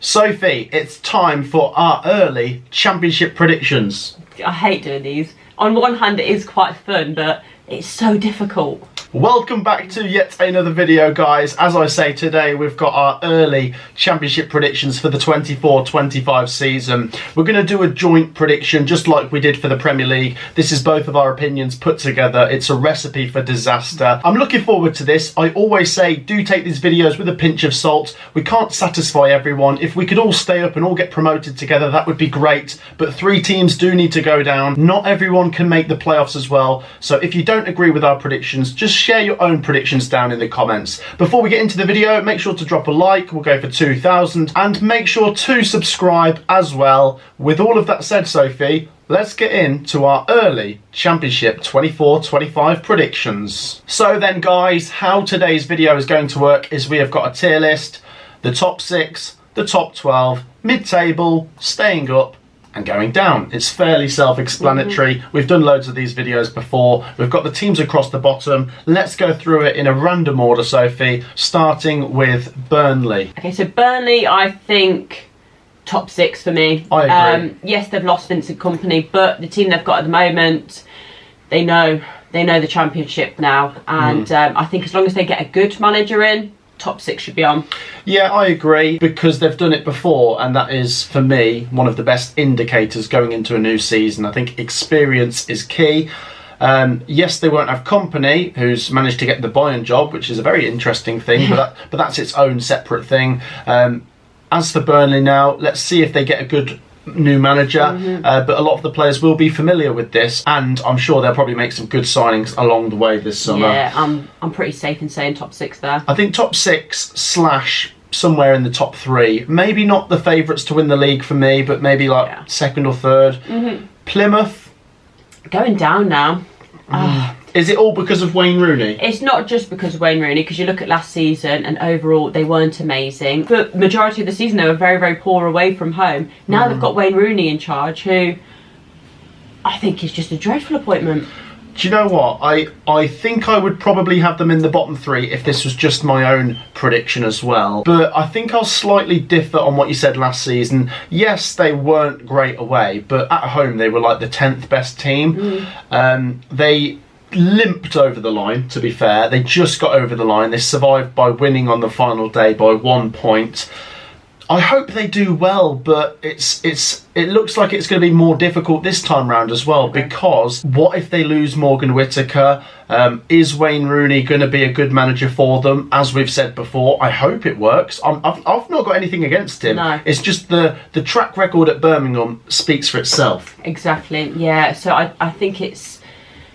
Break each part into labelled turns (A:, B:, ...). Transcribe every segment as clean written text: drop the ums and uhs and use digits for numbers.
A: Sophie, it's time for our early championship predictions.
B: I hate doing these. On one hand, it is quite fun, but it's so difficult.
A: Welcome back to yet another video, guys. As I say, today we've got our early championship predictions for the 24-25 season. We're going to do a joint prediction just like we did for the Premier League. This is both of our opinions put together. It's a recipe for disaster. I'm looking forward to this. I always say do take these videos with a pinch of salt. We can't satisfy everyone. If we could all stay up and all get promoted together, that would be great. But 3 teams do need to go down. Not everyone can make the playoffs as well. So if you don't agree with our predictions, just share your own predictions down in the comments. Before we get into the video, make sure to drop a like. We'll go for 2,000, and make sure to subscribe as well. With all of that said, Sophie, let's get into our early championship 24-25 predictions. So then, guys, how today's video is going to work is we have got a tier list, the top 6, the top 12, mid-table, staying up, and going down. It's fairly self-explanatory. We've done loads of these videos before. We've got the teams across the bottom. Let's go through it in a random order, Sophie, starting with Burnley.
B: Okay, so Burnley, I think top 6 for me.
A: I agree.
B: Yes, they've lost Vincent Kompany, but the team they've got at the moment, they know the championship now, and I think as long as they get a good manager in, top 6 should be on.
A: Yeah, I agree, because they've done it before, and that is, for me, one of the best indicators going into a new season. I think experience is key. Yes, they won't have Kompany, who's managed to get the Bayern job, which is a very interesting thing, but that's its own separate thing. As for Burnley now, let's see if they get a good new manager, but a lot of the players will be familiar with this, and I'm sure they'll probably make some good signings along the way this summer.
B: Yeah, I'm pretty safe in saying top 6 there.
A: I think top 6 / somewhere in the top 3. Maybe not the favourites to win the league for me, but maybe like second or third. Plymouth
B: going down now.
A: Is it all because of Wayne Rooney?
B: It's not just because of Wayne Rooney, because you look at last season and overall they weren't amazing. For majority of the season they were very, very poor away from home. Now they've got Wayne Rooney in charge, who I think is just a dreadful appointment.
A: Do you know what? I think I would probably have them in the bottom 3 if this was just my own prediction as well. But I think I'll slightly differ on what you said last season. Yes, they weren't great away, but at home they were like the 10th best team. They limped over the line, to be fair. They just got over the line. They survived by winning on the final day by 1 point. I hope they do well, but it looks like it's going to be more difficult this time round as well, because what if they lose Morgan Whittaker? Is Wayne Rooney going to be a good manager for them? As we've said before, I hope it works. I've not got anything against him.
B: No.
A: It's just the track record at Birmingham speaks for itself.
B: Exactly, yeah. So I think it's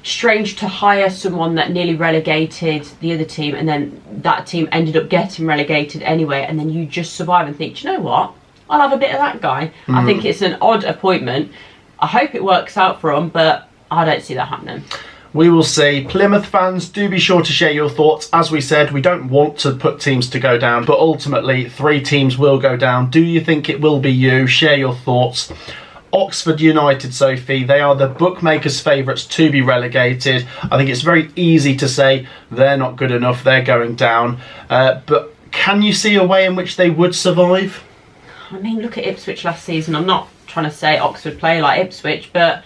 B: strange to hire someone that nearly relegated the other team, and then that team ended up getting relegated anyway, and then you just survive and think, do you know what, I'll have a bit of that guy. I think it's an odd appointment. I hope it works out for him, but I don't see that happening.
A: We will see. Plymouth fans, do be sure to share your thoughts. As we said, we don't want to put teams to go down, but ultimately 3 teams will go down. Do you think it will be you? Share your thoughts. Oxford United, Sophie, they are the bookmakers' favourites to be relegated. I think it's very easy to say they're not good enough, they're going down. But can you see a way in which they would survive?
B: I mean, look at Ipswich last season. I'm not trying to say Oxford play like Ipswich, but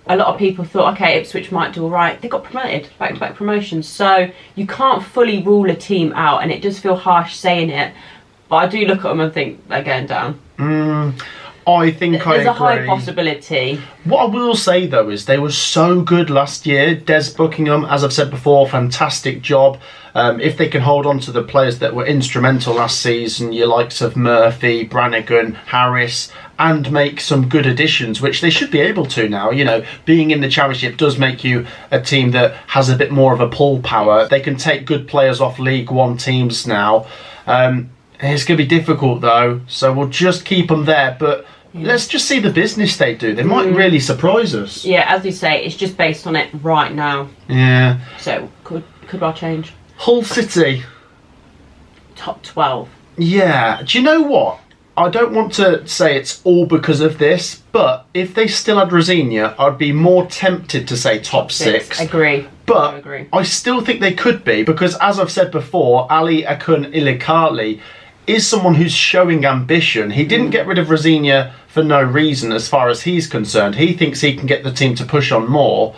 B: a lot of people thought, okay, Ipswich might do all right. They got promoted, back-to-back promotions. So you can't fully rule a team out, and it does feel harsh saying it. But I do look at them and think they're going down.
A: I think I agree.
B: There's a high possibility.
A: What I will say though is they were so good last year. Des Buckingham, as I've said before, fantastic job. If they can hold on to the players that were instrumental last season, your likes of Murphy, Brannigan, Harris, and make some good additions, which they should be able to now. You know, being in the Championship does make you a team that has a bit more of a pull power. They can take good players off League One teams now. It's going to be difficult though, so we'll just keep them there. But let's just see the business they do. They might really surprise us.
B: Yeah, as you say, it's just based on it right now.
A: Yeah.
B: So could well change.
A: Hull City.
B: Top 12.
A: Yeah. Do you know what? I don't want to say it's all because of this, but if they still had Rosinia, I'd be more tempted to say top 6.
B: Agree.
A: But
B: I agree.
A: I still think they could be, because as I've said before, Ali Akun Ilikali is someone who's showing ambition. He didn't get rid of Rosinia for no reason as far as he's concerned. He thinks he can get the team to push on more.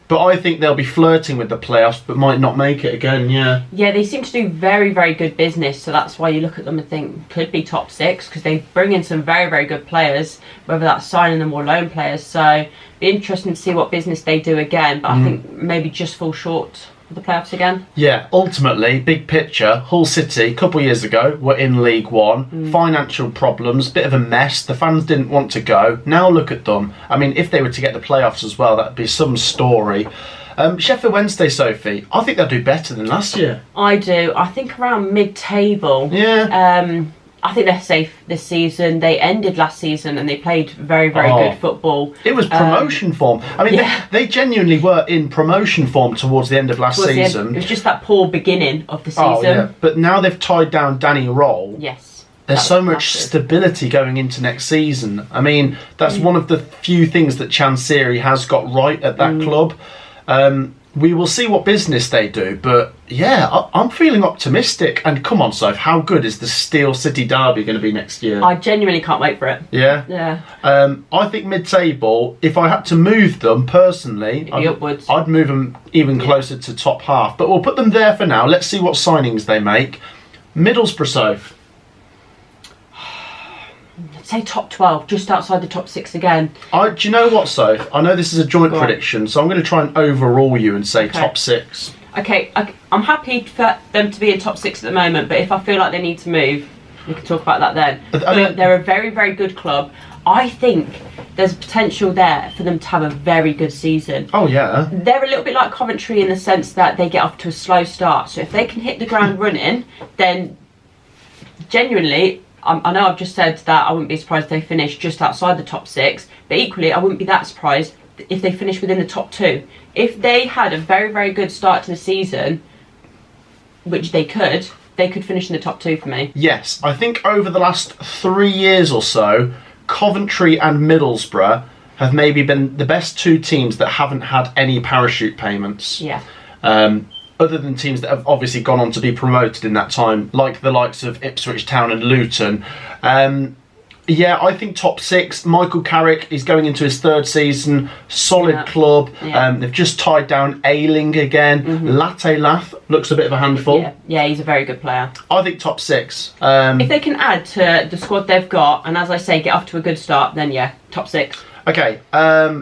A: But I think they'll be flirting with the playoffs, but might not make it again, yeah.
B: Yeah, they seem to do very, very good business, so that's why you look at them and think could be top 6, because they bring in some very, very good players, whether that's signing them or loan players. So be interesting to see what business they do again, but I think maybe just fall short of the playoffs again.
A: Yeah, ultimately, big picture, Hull City, a couple of years ago, were in League One. Financial problems, bit of a mess. The fans didn't want to go. Now look at them. I mean, if they were to get the playoffs as well, that'd be some story. Sheffield Wednesday, Sophie, I think they'll do better than last year.
B: I do. I think around mid-table.
A: Yeah.
B: I think they're safe this season. They ended last season and they played very, very good football.
A: It was promotion form. I mean, they genuinely were in promotion form towards the end of last season.
B: It was just that poor beginning of the season.
A: Oh, yeah. But now they've tied down Danny Roll.
B: Yes.
A: There's so much stability going into next season. I mean, that's one of the few things that Chansiri has got right at that club. We will see what business they do, but yeah, I'm feeling optimistic. And come on, Soph, how good is the Steel City derby going to be next year?
B: I genuinely can't wait for it.
A: Yeah?
B: Yeah.
A: I think mid-table, if I had to move them personally, I'd move them even closer to top half. But we'll put them there for now. Let's see what signings they make. Middlesbrough, Soph.
B: Say top 12, just outside the top 6 again.
A: Do you know what, Soph? I know this is a joint prediction, so I'm going to try and overrule you and say top 6.
B: Okay, I'm happy for them to be in top 6 at the moment, but if I feel like they need to move, we can talk about that then.
A: I mean,
B: they're a very, very good club. I think there's potential there for them to have a very good season.
A: Oh, yeah.
B: They're a little bit like Coventry in the sense that they get off to a slow start. So if they can hit the ground running, then genuinely, I know I've just said that I wouldn't be surprised if they finish just outside the top 6, but equally I wouldn't be that surprised if they finish within the top 2. If they had a very, very good start to the season, which they could finish in the top 2 for me.
A: Yes, I think over the last 3 years or so, Coventry and Middlesbrough have maybe been the best 2 teams that haven't had any parachute payments.
B: Yeah.
A: Other than teams that have obviously gone on to be promoted in that time, like the likes of Ipswich Town and Luton. Yeah, I think top 6. Michael Carrick is going into his 3rd season. Solid club. Yeah. They've just tied down Ayling again. Latte Lath looks a bit of a handful.
B: Yeah, he's a very good player.
A: I think top 6.
B: If they can add to the squad they've got, and as I say, get off to a good start, then yeah, top 6.
A: Okay,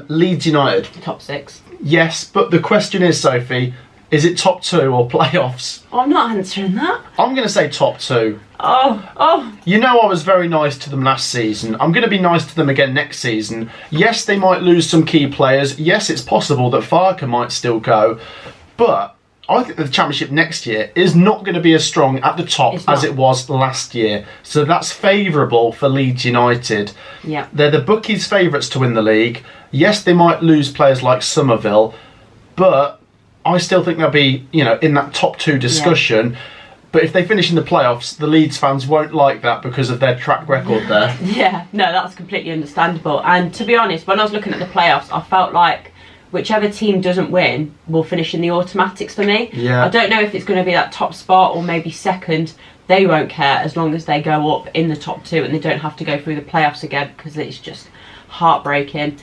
A: Leeds United.
B: Top 6.
A: Yes, but the question is, Sophie, is it top 2 or playoffs?
B: I'm not answering that.
A: I'm going to say top 2.
B: Oh.
A: You know I was very nice to them last season. I'm going to be nice to them again next season. Yes, they might lose some key players. Yes, it's possible that Farker might still go. But I think the Championship next year is not going to be as strong at the top as it was last year. So that's favourable for Leeds United.
B: Yeah.
A: They're the bookies' favourites to win the league. Yes, they might lose players like Somerville, but I still think they'll be, in that top 2 discussion. Yeah. But if they finish in the playoffs, the Leeds fans won't like that because of their track record there.
B: Yeah, no, that's completely understandable. And to be honest, when I was looking at the playoffs, I felt like whichever team doesn't win will finish in the automatics for me.
A: Yeah.
B: I don't know if it's going to be that top spot or maybe second. They won't care as long as they go up in the top 2 and they don't have to go through the playoffs again because it's just heartbreaking.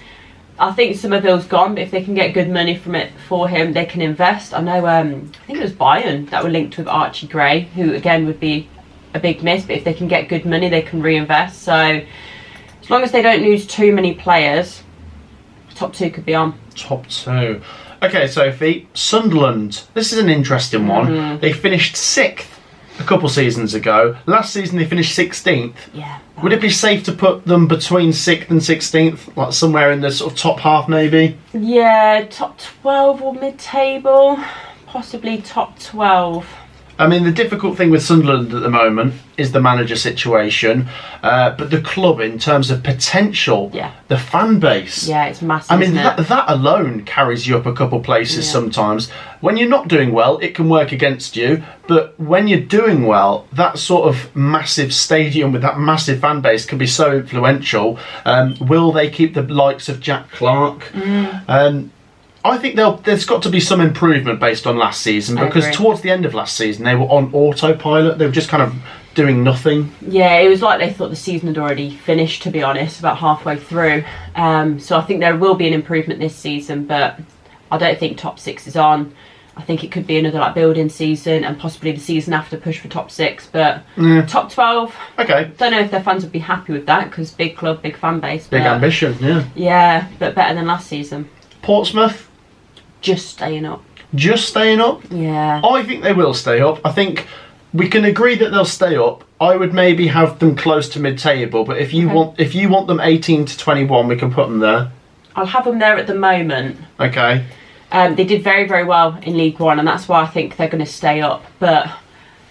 B: I think Somerville's gone, but if they can get good money from it for him, they can invest. I know, I think it was Bayern that were linked with Archie Gray, who again would be a big miss, but if they can get good money, they can reinvest. So as long as they don't lose too many players, top 2 could be on.
A: Top 2. Okay, Sophie, Sunderland. This is an interesting one. They finished 6th a couple seasons ago. Last season they finished 16th.
B: Yeah.
A: Would it be safe to put them between 6th and 16th? Like somewhere in the sort of top half maybe?
B: Yeah, top 12 or mid-table. Possibly top 12.
A: I mean, the difficult thing with Sunderland at the moment is the manager situation, but the club in terms of potential, the fan base.
B: Yeah, it's massive.
A: I mean, that alone carries you up a couple places sometimes. When you're not doing well, it can work against you, but when you're doing well, that sort of massive stadium with that massive fan base can be so influential. Will they keep the likes of Jack Clark? I think there's got to be some improvement based on last season because towards the end of last season they were on autopilot. They were just kind of doing nothing.
B: Yeah, it was like they thought the season had already finished, to be honest, about halfway through. So I think there will be an improvement this season, but I don't think top 6 is on. I think it could be another like building season and possibly the season after push for top 6, but top 12.
A: Okay.
B: Don't know if their fans would be happy with that because big club, big fan base.
A: Big ambition, yeah.
B: Yeah, but better than last season.
A: Portsmouth?
B: Just staying up.
A: Just staying up?
B: Yeah.
A: I think they will stay up. I think we can agree that they'll stay up. I would maybe have them close to mid-table, but if you want them 18 to 21, we can put them there.
B: I'll have them there at the moment.
A: Okay.
B: They did very, very well in League One, and that's why I think they're going to stay up. But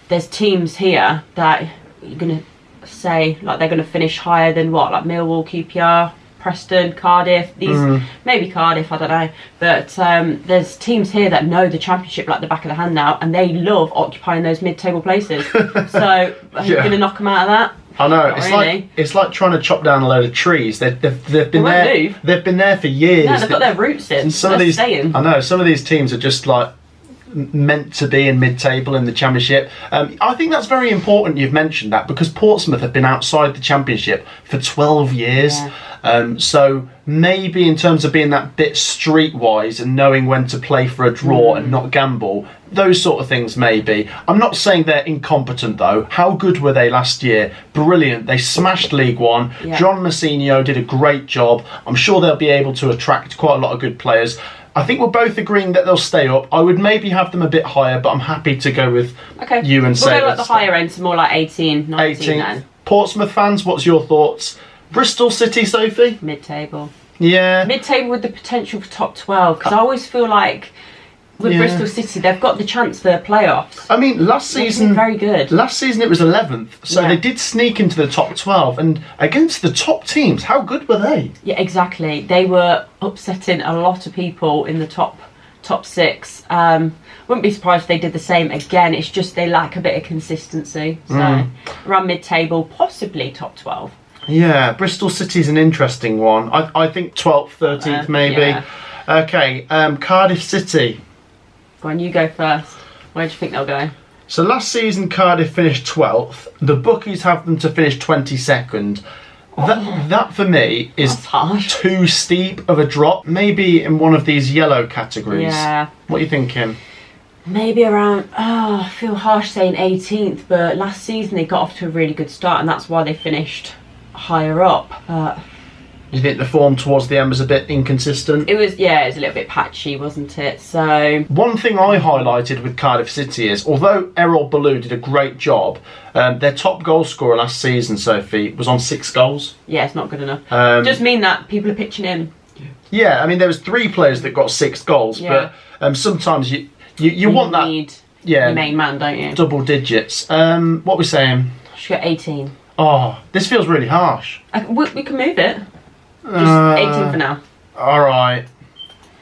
B: there's teams here that you're going to say like they're going to finish higher than what, like Millwall, QPR, Preston, Cardiff. These maybe Cardiff, I don't know. But there's teams here that know the Championship like the back of the hand now, and they love occupying those mid-table places. So are you going to knock them out of that?
A: I know.
B: Not
A: It's like trying to chop down a load of trees. They've been there.
B: Move.
A: They've been there for years.
B: No, they've got their roots in.
A: Some of these, I know. Some of these teams are just like meant to be in mid-table in the Championship. I think that's very important. You've mentioned that because Portsmouth have been outside the Championship for 12 years.
B: Yeah.
A: So maybe in terms of being that bit streetwise and knowing when to play for a draw and not gamble, those sort of things maybe. I'm not saying they're incompetent though. How good were they last year? Brilliant. They smashed League One.
B: Yeah.
A: John Massinio did a great job. I'm sure they'll be able to attract quite a lot of good players. I think we're both agreeing that they'll stay up. I would maybe have them a bit higher, but I'm happy to go with you and say
B: we'll go at the higher end, so more like 18, 19
A: 18.
B: then.
A: Portsmouth fans, what's your thoughts? Bristol City, Sophie?
B: Mid-table.
A: Yeah.
B: Mid-table with the potential for top 12, because I always feel like with Bristol City, they've got the chance for playoffs.
A: I mean, last season
B: very good.
A: Last season it was 11th, so they did sneak into the top 12, and against the top teams, how good were they?
B: Yeah, exactly. They were upsetting a lot of people in the top 6. Wouldn't be surprised if they did the same again. It's just they lack a bit of consistency. So around mid-table, possibly top 12.
A: Yeah, Bristol City's an interesting one. I think 12th, 13th maybe.
B: Yeah.
A: Okay, Cardiff City.
B: Go on, you go first. Where do you think they'll go?
A: So last season Cardiff finished 12th. The bookies have them to finish 22nd. That for me is too steep of a drop. Maybe in one of these yellow categories.
B: Yeah.
A: What are you thinking?
B: Maybe around, I feel harsh saying 18th, but last season they got off to a really good start and that's why they finished higher up. But
A: you think the form towards the end was a bit inconsistent?
B: It was a little bit patchy, wasn't it? So
A: one thing I highlighted with Cardiff City is, although Errol Ballou did a great job, their top goal scorer last season, Sophie, was on 6 goals.
B: Yeah, it's not good enough. It does mean that people are pitching in.
A: Yeah, I mean there was 3 players that got 6 goals, but sometimes you want that.
B: Need your main man, don't you?
A: Double digits. What are we saying?
B: Should get 18.
A: Oh, this feels really harsh.
B: We can move it. Just 18 for now.
A: Alright.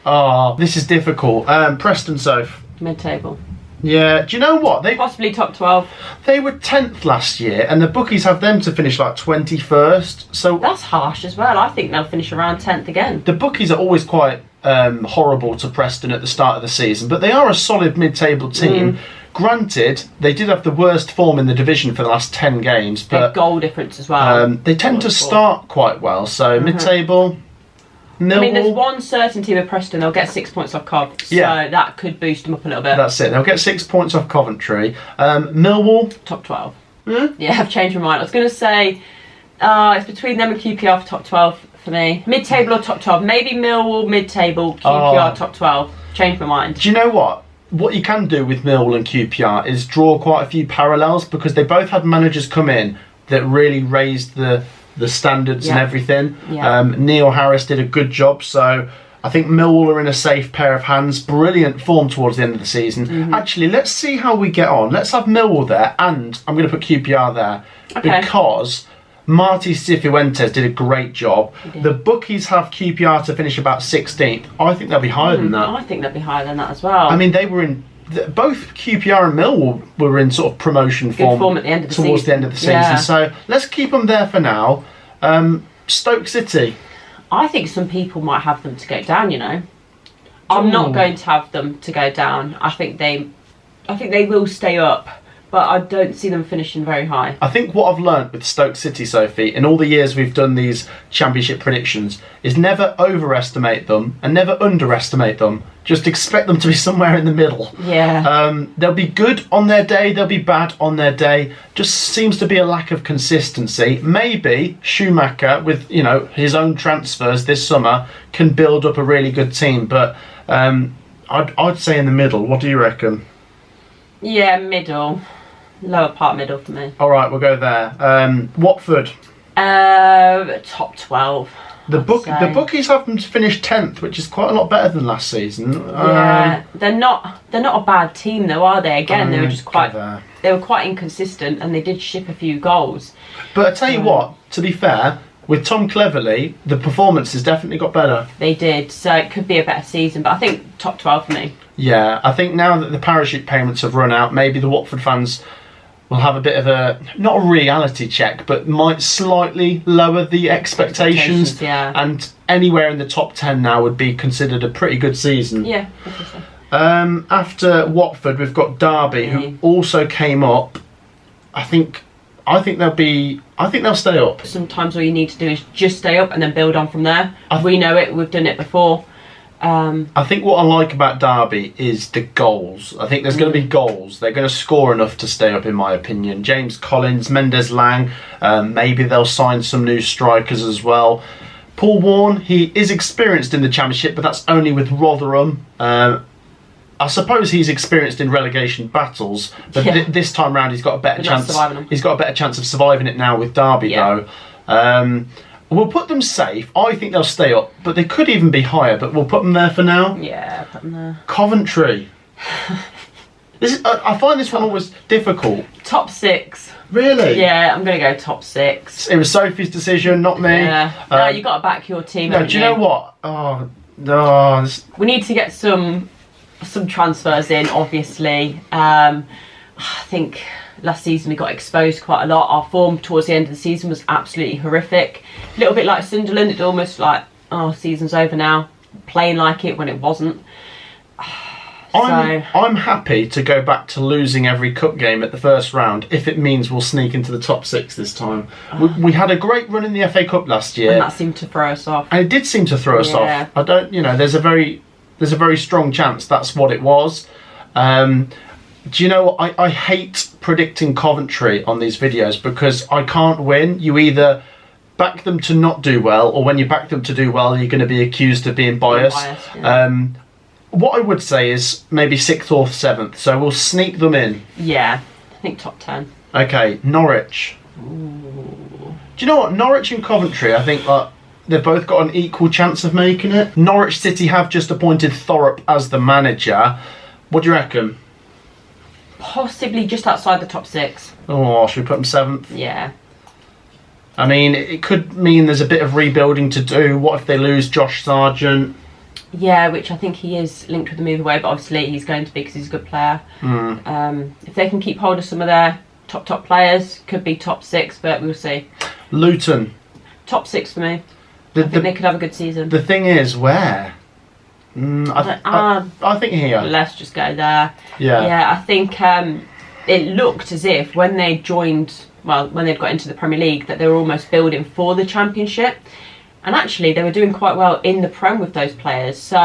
A: Oh, this is difficult. Preston Soph.
B: Mid-table.
A: Yeah, do you know what? They
B: possibly top 12.
A: They were 10th last year, and the bookies have them to finish like 21st. So
B: that's harsh as well. I think they'll finish around 10th again.
A: The bookies are always quite horrible to Preston at the start of the season, but they are a solid mid-table team. Granted, they did have the worst form in the division for the last 10 games, but
B: their goal difference as well.
A: They tend to start quite well. So mid-table. Millwall.
B: I mean, there's one certainty with Preston, they'll get 6 points off Cov, so that could boost them up a little bit.
A: That's it, they'll get 6 points off Coventry. Millwall.
B: Top 12. Yeah, I've changed my mind. I was going to say, it's between them and QPR for top 12 for me. Mid-table or top 12. Maybe Millwall, mid-table, QPR, top 12. Changed my mind.
A: Do you know what? What you can do with Millwall and QPR is draw quite a few parallels, because they both had managers come in that really raised the standards and everything. Neil Harris did a good job, so I think Millwall are in a safe pair of hands. Brilliant form towards the end of the season. Actually, let's see how we get on. Let's have Millwall there, and I'm going to put QPR there because Marty Cifuentes did a great job. The bookies have QPR to finish about 16th. I think they'll be higher than that.
B: I think they'll be higher than that as well.
A: I mean, they were in both QPR and Millwall were in sort of promotion form
B: at the end of the
A: towards the end of the season. So let's keep them there for now. Stoke City.
B: I think some people might have them to go down. You know, I'm not going to have them to go down. I think they will stay up, but I don't see them finishing very high.
A: I think what I've learnt with Stoke City, Sophie, in all the years we've done these championship predictions, is never overestimate them and never underestimate them. Just expect them to be somewhere in the middle.
B: Yeah.
A: They'll be good on their day, they'll be bad on their day. Just seems to be a lack of consistency. Maybe Schumacher, with his own transfers this summer, can build up a really good team. But I'd say in the middle. What do you reckon?
B: Yeah, middle. Lower part middle for me.
A: All right, we'll go there. Watford.
B: Top 12.
A: The bookies have them to finish 10th, which is quite a lot better than last season.
B: Yeah, they're not a bad team though, are they? Again, they were just quite inconsistent, and they did ship a few goals.
A: But I tell you what, to be fair, with Tom Cleverley, the performance has definitely got better.
B: They did, so it could be a better season. But I think top 12 for me.
A: Yeah, I think now that the parachute payments have run out, maybe the Watford fans will have a bit of not a reality check, but might slightly lower the expectations.
B: Yeah.
A: And anywhere in the top 10 now would be considered a pretty good season.
B: Yeah, I think so.
A: After Watford, we've got Derby, who also came up. I think they'll stay up.
B: Sometimes all you need to do is just stay up and then build on from there. We know it. We've done it before.
A: I think what I like about Derby is the goals. I think there's going to be goals. They're going to score enough to stay up, in my opinion. James Collins, Mendes Lang, maybe they'll sign some new strikers as well. Paul Warne, he is experienced in the Championship, but that's only with Rotherham. I suppose he's experienced in relegation battles, but this time round he's got a better chance. He's got a better chance of surviving it now with Derby, though. We'll put them safe. I think they'll stay up, but they could even be higher. But we'll put them there for now.
B: Yeah, put them there.
A: Coventry. I find this one always difficult.
B: Top 6.
A: Really?
B: Yeah, I'm going to go top 6.
A: It was Sophie's decision, not me.
B: Yeah. No, you got to back your team.
A: No, do you know what? Oh no.
B: We need to get some transfers in, obviously. I think last season we got exposed quite a lot. Our form towards the end of the season was absolutely horrific. A little bit like Sunderland, it's almost like, season's over now. Playing like it when it wasn't.
A: I'm happy to go back to losing every cup game at the first round if it means we'll sneak into the top 6 this time. We had a great run in the FA Cup last year.
B: And that seemed to throw us off.
A: And it did seem to throw us off. I don't, there's a very strong chance that's what it was. Do you know what? I hate predicting Coventry on these videos because I can't win. You either back them to not do well, or when you back them to do well, you're going to be accused of being biased. What I would say is maybe 6th or 7th, so we'll sneak them in.
B: Yeah, I think top 10.
A: Okay, Norwich.
B: Ooh.
A: Do you know what? Norwich and Coventry, I think they've both got an equal chance of making it. Norwich City have just appointed Thorpe as the manager. What do you reckon?
B: Possibly just outside the top 6.
A: Oh, should we put them 7th?
B: Yeah.
A: I mean, it could mean there's a bit of rebuilding to do. What if they lose Josh Sargent?
B: Yeah, which I think he is linked with the move away, but obviously he's going to be because he's a good player. If they can keep hold of some of their top players, could be top 6, but we'll see.
A: Luton.
B: Top 6 for me. I think they could have a good season.
A: The thing is, where? I think here.
B: Let's just go there.
A: Yeah.
B: Yeah, I think it looked as if when they joined, when they'd got into the Premier League, that they were almost building for the Championship. And actually, they were doing quite well in the Prem with those players. So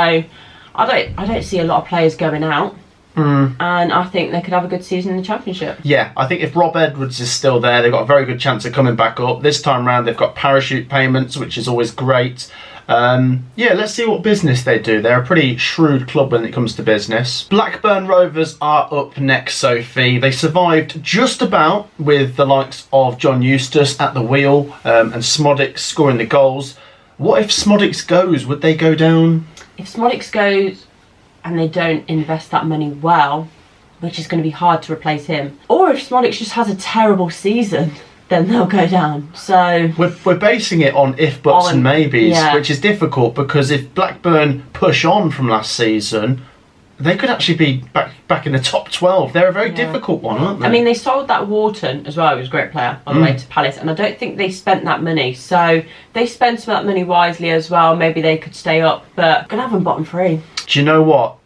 B: I don't see a lot of players going out. And I think they could have a good season in the Championship. Yeah,
A: I think if Rob Edwards is still there, they've got a very good chance of coming back up. This time round, they've got parachute payments, which is always great. Let's see what business they do. They're a pretty shrewd club when it comes to business. Blackburn Rovers are up next, Sophie. They survived just about with the likes of John Eustace at the wheel and Smodics scoring the goals. What if Smodics goes? Would they go down?
B: If Smodics goes and they don't invest that money well, which is going to be hard to replace him, or if Smodics just has a terrible season, then they'll go down. So
A: we're basing it on if, buts and maybes, which is difficult because if Blackburn push on from last season, they could actually be back in the top 12. They're a very difficult one, aren't they?
B: I mean, they sold that Wharton as well. He was a great player, by the way, to Palace, and I don't think they spent that money. So they spent some of that money wisely as well. Maybe they could stay up, but I'm going to have them bottom 3.
A: Do you know what?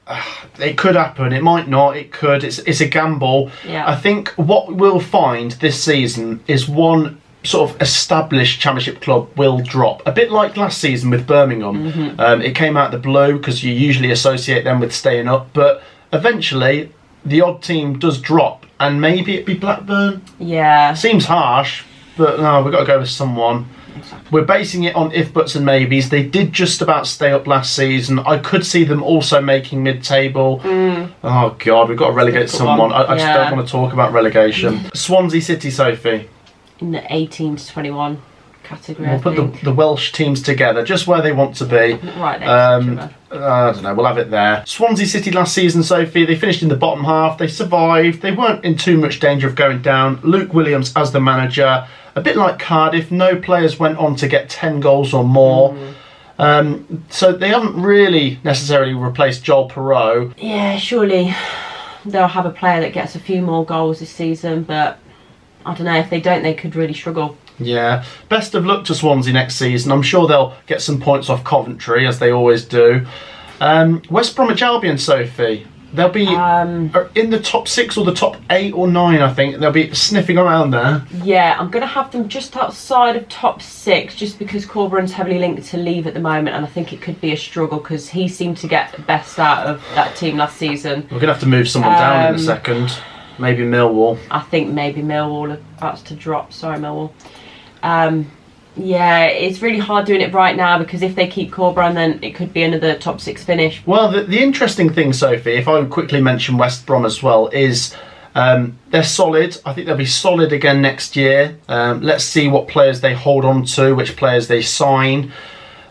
A: it could happen. It might not. It could. It's a gamble.
B: Yeah.
A: I think what we'll find this season is one sort of established Championship club will drop. A bit like last season with Birmingham. It came out of the blue because you usually associate them with staying up, but eventually the odd team does drop, and maybe it'd be Blackburn.
B: Yeah.
A: Seems harsh, but no, we've got to go with someone.
B: Exactly.
A: We're basing it on if, buts and maybes. They did just about stay up last season. I could see them also making mid-table. Oh, God, we've got to relegate someone. I just don't want to talk about relegation. Swansea City, Sophie.
B: In the 18 to 21 category,
A: We'll put the Welsh teams together, just where they want to be.
B: Right next to each other.
A: I don't know, we'll have it there. Swansea City last season, Sophie, they finished in the bottom half. They survived. They weren't in too much danger of going down. Luke Williams as the manager. A bit like Cardiff, no players went on to get 10 goals or more. So they haven't really necessarily replaced Joel Perreault.
B: Yeah, surely they'll have a player that gets a few more goals this season, but I don't know, if they don't, they could really struggle.
A: Yeah, best of luck to Swansea next season. I'm sure they'll get some points off Coventry, as they always do. West Bromwich Albion, Sophie. They'll be in the top 6 or the top 8 or 9, I think. They'll be sniffing around there.
B: Yeah, I'm going to have them just outside of top 6, just because Corberan's heavily linked to leave at the moment, and I think it could be a struggle because he seemed to get the best out of that team last season.
A: We're going to have to move someone down in a second. Maybe Millwall.
B: I think maybe Millwall are about to drop. Sorry, Millwall. Yeah, it's really hard doing it right now because if they keep Corberan, then it could be another top 6 finish.
A: Well, the interesting thing, Sophie, if I would quickly mention West Brom as well, is they're solid. I think they'll be solid again next year. Let's see what players they hold on to, which players they sign.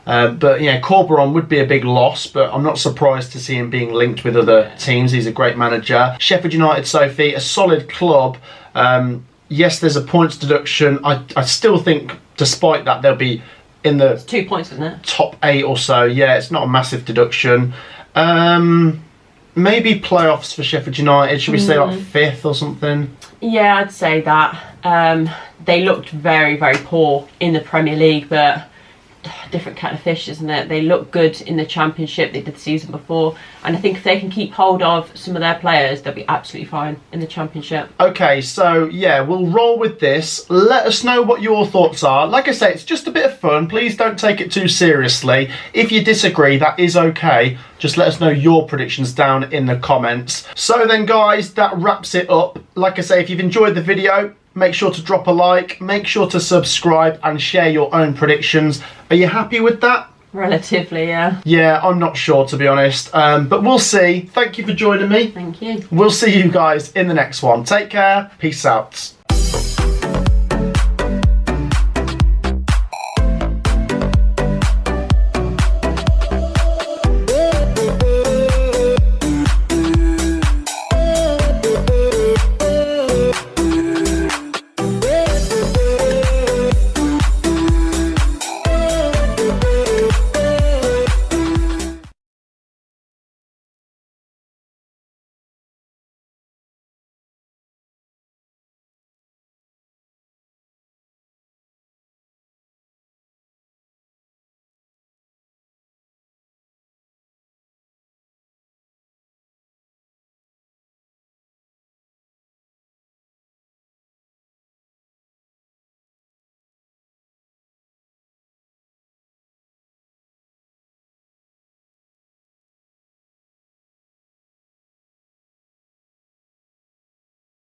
A: But yeah, Corberan would be a big loss, but I'm not surprised to see him being linked with other teams. He's a great manager. Sheffield United, Sophie, a solid club. Yes, there's a points deduction. I still think, despite that, they'll be in the
B: 2 points, isn't it?
A: top 8 or so. Yeah, it's not a massive deduction. Maybe playoffs for Sheffield United. Should we say like 5th or something?
B: Yeah, I'd say that. They looked very, very poor in the Premier League, but different kind of fish, isn't it? They look good in the Championship. They did the season before, and I think if they can keep hold of some of their players, they'll be absolutely fine in the Championship. Okay,
A: so yeah, we'll roll with this. Let us know what your thoughts are. Like I say, it's just a bit of fun. Please don't take it too seriously. If you disagree, that is okay. Just let us know your predictions down in the comments. So then, guys, that wraps it up. Like I say, if you've enjoyed the video, make sure to drop a like, make sure to subscribe and share your own predictions. Are you happy with that?
B: Relatively, yeah.
A: Yeah, I'm not sure, to be honest. But we'll see. Thank you for joining me.
B: Thank you.
A: We'll see you guys in the next one. Take care. Peace out.